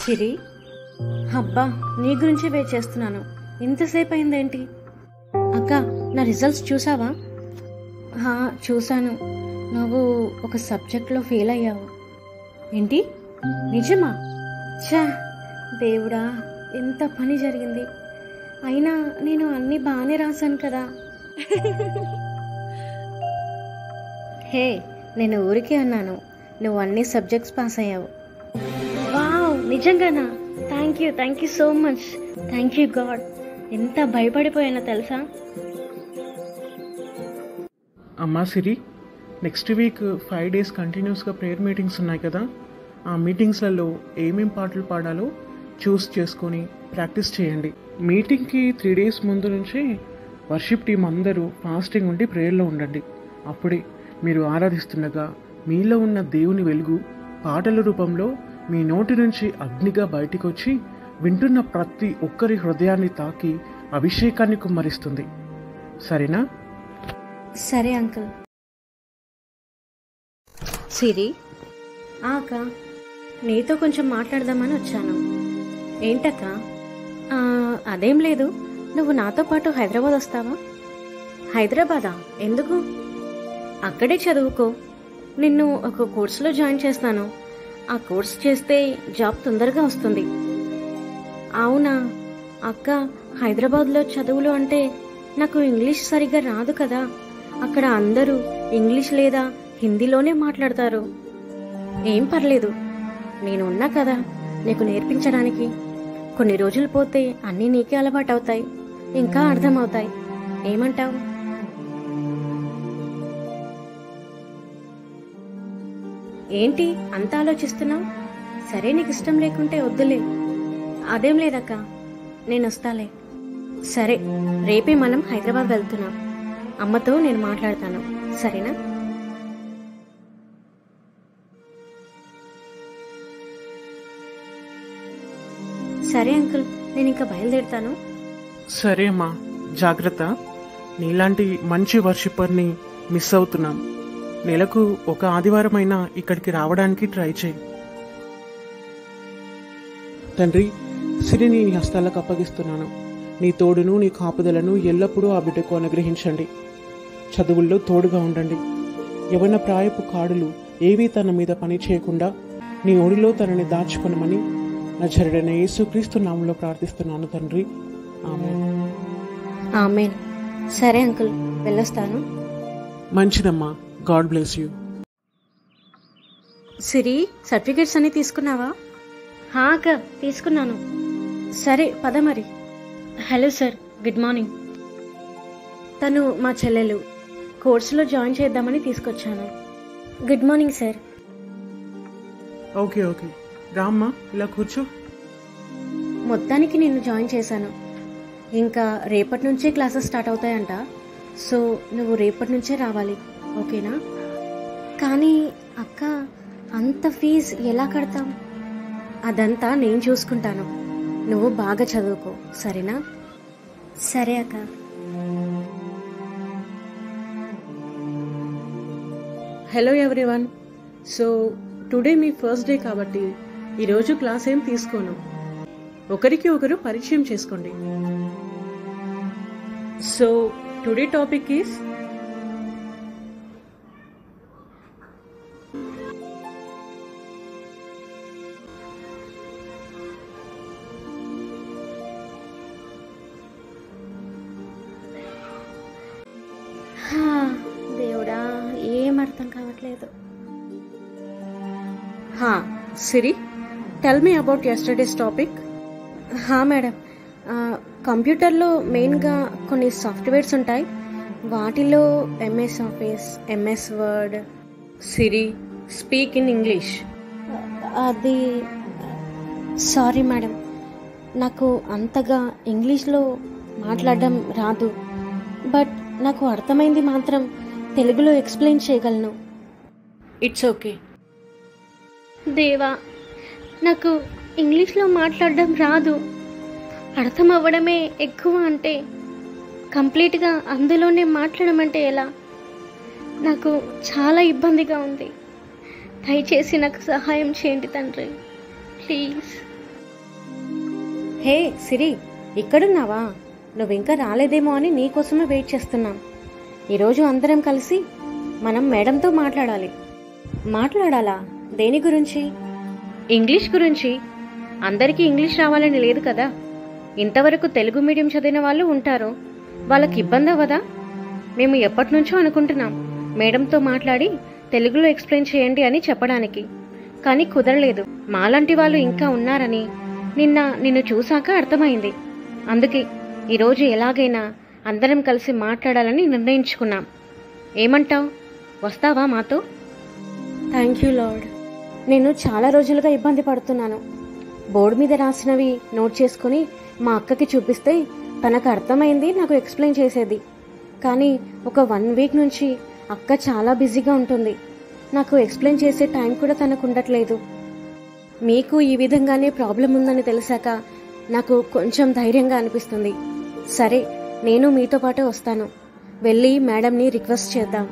సిరి, అబ్బా నీ గురించి వెయిట్ చేస్తున్నాను. ఇంతసేపు అయిందేంటి? అక్క, నా రిజల్ట్స్ చూసావా? చూశాను. నువ్వు ఒక సబ్జెక్ట్లో ఫెయిల్ అయ్యావు. ఏంటి, నిజమా? ఛా, దేవుడా, ఎంత పని జరిగింది. అయినా నేను అన్నీ బాగానే రాశాను కదా. హే, నేను ఊరికే అన్నాను. నువ్వు అన్ని సబ్జెక్ట్స్ పాస్ అయ్యావు. వావ్, నిజంగానా? Thank you so much. Thank you God. ఎంత భయపడిపోయానో తెలుసా? అమ్మా సిరి, నెక్స్ట్ వీక్ 5 days కంటిన్యూస్గా ప్రేయర్ మీటింగ్స్ ఉన్నాయి కదా. ఆ మీటింగ్స్లలో ఏమేం పాటలు పాడాలో చూస్ చేసుకొని ప్రాక్టీస్ చేయండి. మీటింగ్కి 3 days ముందు నుంచి వర్షిప్ టీం అందరూ ఫాస్టింగ్ ఉండి ప్రేయర్లో ఉండండి. అప్పుడే మీరు ఆరాధిస్తుండగా మీలో ఉన్న దేవుని వెలుగు పాటల రూపంలో మీ నోటి నుంచి అగ్నిగా బయటికి వచ్చి వింటున్న ప్రతి ఒక్కరి హృదయాన్ని తాకి అభిషేకాన్ని కుమ్మరిస్తుంది. సరేనా? సరే అంకుల్. సిరి, అక్క, నీతో కొంచెం మాట్లాడదామని వచ్చాను. ఏంటక్క? అదేం లేదు. నువ్వు నాతో పాటు హైదరాబాద్ వస్తావా? హైదరాబాదా? ఎందుకు? అక్కడే చదువుకో. నిన్ను ఒక కోర్సులో జాయిన్ చేస్తాను. ఆ కోర్స్ చేస్తే జాబ్ తొందరగా వస్తుంది. అవునా అక్క, హైదరాబాద్లో చదువులు అంటే నాకు ఇంగ్లీష్ సరిగ్గా రాదు కదా. అక్కడ అందరూ ఇంగ్లీష్ లేదా హిందీలోనే మాట్లాడతారు. ఏం పర్లేదు, నేను ఉన్నా కదా నీకు నేర్పించడానికి. కొన్ని రోజులు పోతే అన్నీ నీకే అలవాటు అవుతాయి, ఇంకా అర్థమవుతాయి. ఏమంటావు? ఏంటి అంత ఆలోచిస్తున్నావు? సరే, నీకు ఇష్టం లేకుంటే వద్దులే. అదేం లేదక్క, నేను వస్తాలే. సరే, రేపే మనం హైదరాబాద్ వెళ్తున్నాం. అమ్మతో నేను మాట్లాడతాను, సరేనా? సరే అంకుల్, నేను ఇంకా బయలుదేరుతాను. సరే అమ్మా, జాగ్రత్త. నీలాంటి మంచి వర్షిపర్ని మిస్ అవుతున్నాం. నెలకు ఒక ఆదివారం అయినా ఇక్కడికి రావడానికి ట్రై చేయి. తండ్రి, సిరిని నీ హస్తాలకు అప్పగిస్తున్నాను. నీ తోడును నీ కాపుదలను ఎల్లప్పుడూ ఆ బిడ్డకు అనుగ్రహించండి. చదువుల్లో తోడుగా ఉండండి. యవన ప్రాయపు కాడులు ఏవీ తన మీద పని చేయకుండా నీ ఒడిలో తనని దాచుకొనమని నజరుడైన యేసుక్రీస్తు నామములో ప్రార్థిస్తున్నాను తండ్రి. ఆమేన్. ఆమేన్. సరే అంకుల్, వెళ్ళొస్తాను. మంచిదమ్మా. God bless you. Siri, certificates అన్ని తీసుకున్నావా? అక్క, తీసుకున్నాను. సరే, పద మరి. Hello sir, good morning. తను మా చెల్లెలు. కోర్సులో జాయిన్ చేద్దామని తీసుకొచ్చాను. Good morning sir. ఓకే, రామ్మా, ఇలా కూర్చో. మొత్తానికి నిన్ను జాయిన్ చేశాను. ఇంకా రేపటి నుంచే క్లాసెస్ స్టార్ట్ అవుతాయంట. సో నువ్వు రేపటి నుంచే రావాలి, ఓకేనా? కానీ అక్క, అంత ఫీజు ఎలా కడతాం? అదంతా నేను చూసుకుంటాను. నువ్వు బాగా చదువుకో, సరేనా? సరే అక్క. Hello everyone. సో టుడే మీ ఫస్ట్ డే కాబట్టి ఈరోజు క్లాస్ ఏం తీసుకోను. ఒకరికి ఒకరు పరిచయం చేసుకోండి. సో టుడే టాపిక్ ఈస్ దేవుడా, ఏం అర్థం కావట్లేదు. Siri, tell me about yesterday's topic. Madam, కంప్యూటర్లో మెయిన్గా కొన్ని సాఫ్ట్వేర్స్ ఉంటాయి. వాటిలో MS office, MS word. Siri, speak in English. అది సారీ మేడం, నాకు అంతగా ఇంగ్లీష్లో మాట్లాడడం రాదు. బట్ నాకు అర్థమైంది మాత్రం తెలుగులో ఎక్స్ప్లెయిన్ చేయగలను. It's okay. దేవా, నాకు ఇంగ్లీష్లో మాట్లాడడం రాదు. అర్థం అవ్వడమే ఎక్కువ. అంటే కంప్లీట్గా అందులోనే మాట్లాడమంటే ఎలా? నాకు చాలా ఇబ్బందిగా ఉంది. దయచేసి నాకు సహాయం చేయండి తండ్రి, ప్లీజ్. హే సిరి, ఇక్కడున్నావా? నువ్వింకా రాలేదేమో అని నీకోసమే వెయిట్ చేస్తున్నాం. ఈరోజు అందరం కలిసి మనం మేడంతో మాట్లాడాలి. మాట్లాడాలా? దేని గురించి? ఇంగ్లీష్ గురించి. అందరికీ ఇంగ్లీష్ రావాలని లేదు కదా. ఇంతవరకు తెలుగు మీడియం చదివిన వాళ్ళు ఉంటారు, వాళ్ళకి ఇబ్బంది అవ్వదా? మేము ఎప్పటి నుంచో అనుకుంటున్నాం మేడంతో మాట్లాడి తెలుగులో ఎక్స్ప్లెయిన్ చేయండి అని చెప్పడానికి, కానీ కుదరలేదు. మాలాంటి వాళ్ళు ఇంకా ఉన్నారని నిన్ను చూశాక అర్థమైంది. అందుకే ఈరోజు ఎలాగైనా అందరం కలిసి మాట్లాడాలని నిర్ణయించుకున్నాం. ఏమంటావ్? వస్తావా మాతో? Thank you lord. నేను చాలా రోజులుగా ఇబ్బంది పడుతున్నాను. బోర్డు మీద రాసినవి నోట్ చేసుకుని మా అక్కకి చూపిస్తే తనకు అర్థమైంది, నాకు ఎక్స్ప్లెయిన్ చేసేది. కానీ ఒక 1 వీక్ నుంచి అక్క చాలా బిజీగా ఉంటుంది. నాకు ఎక్స్ప్లెయిన్ చేసే టైం కూడా తనకు ఉండట్లేదు. మీకు ఈ విధంగానే ప్రాబ్లం ఉందని తెలిసాక నాకు కొంచెం ధైర్యంగా అనిపిస్తుంది. సరే, నేను మీతో పాటు వస్తాను. వెళ్ళి మేడంని రిక్వెస్ట్ చేద్దాం.